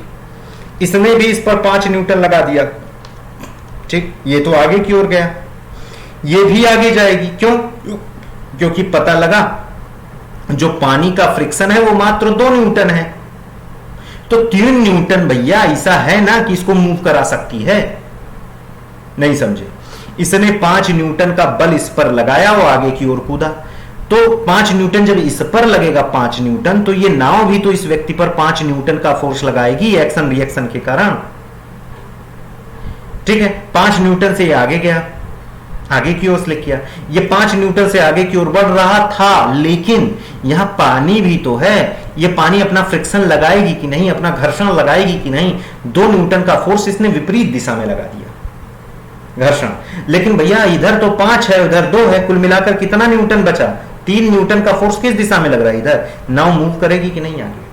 इसने भी इस पर 5 न्यूटन लगा दिया, ठीक, ये तो आगे की ओर गया, ये भी आगे जाएगी। क्यों? क्योंकि पता लगा जो पानी का फ्रिक्शन है वो मात्र 2 न्यूटन है, तो 3 न्यूटन भैया ऐसा है ना कि इसको मूव करा सकती है। नहीं समझे? इसने 5 न्यूटन का बल इस पर लगाया और आगे की ओर कूदा, तो 5 न्यूटन जब इस पर लगेगा 5 न्यूटन, तो ये नाव भी तो इस व्यक्ति पर 5 न्यूटन का फोर्स लगाएगी एक्शन रिएक्शन के कारण, ठीक है। 5 न्यूटन से ये आगे गया, आगे की ओर स्लिप किया, ये 5 न्यूटन से आगे की ओर बढ़ रहा था, लेकिन यहां पानी भी तो है, ये पानी अपना फ्रिक्शन लगाएगी कि नहीं, अपना घर्षण लगाएगी कि नहीं। 2 न्यूटन का फोर्स इसने विपरीत दिशा में लगा दिया, घर्षण। लेकिन भैया इधर तो 5 है, उधर 2 है, कुल मिलाकर कितना न्यूटन बचा? 3 न्यूटन का फोर्स किस दिशा में लग रहा है? इधर। नाव मूव करेगी कि नहीं आगे?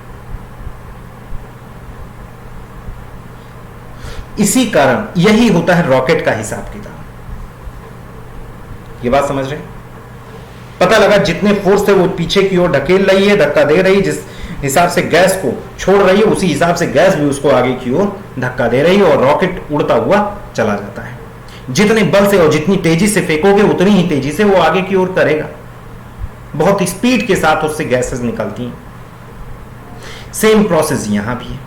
इसी कारण यही होता है रॉकेट का हिसाब किताब। ये बात समझ रहे हैं? पता लगा जितने फोर्स थे वो पीछे की ओर ढकेल रही है, धक्का दे रही है, जिस हिसाब से गैस को छोड़ रही है उसी हिसाब से गैस भी उसको आगे की ओर धक्का दे रही है और रॉकेट उड़ता हुआ चला जाता है। जितने बल से और जितनी तेजी से फेंकोगे उतनी ही तेजी से वो आगे की ओर करेगा। बहुत स्पीड के साथ उससे गैसेस निकलती हैं। सेम प्रोसेस यहां भी है।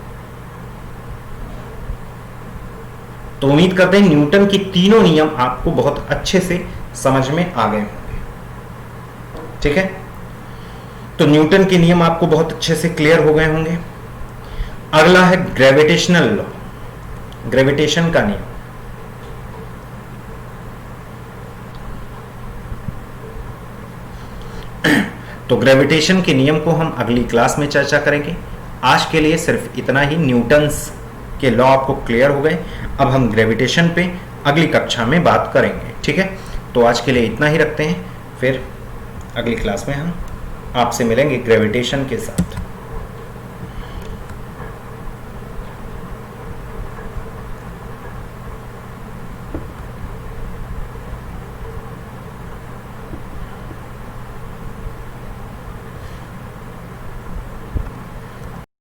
तो उम्मीद करते हैं न्यूटन के तीनों नियम आपको बहुत अच्छे से समझ में आ गए होंगे, ठीक है। तो न्यूटन के नियम आपको बहुत अच्छे से क्लियर हो गए होंगे। अगला है ग्रेविटेशनल लॉ, ग्रेविटेशन का नियम। तो ग्रेविटेशन के नियम को हम अगली क्लास में चर्चा करेंगे। आज के लिए सिर्फ इतना ही। न्यूटन्स के लॉ आपको क्लियर हो गए। अब हम ग्रेविटेशन पे अगली कक्षा में बात करेंगे, ठीक है। तो आज के लिए इतना ही रखते हैं, फिर अगली क्लास में हम आपसे मिलेंगे ग्रेविटेशन के साथ।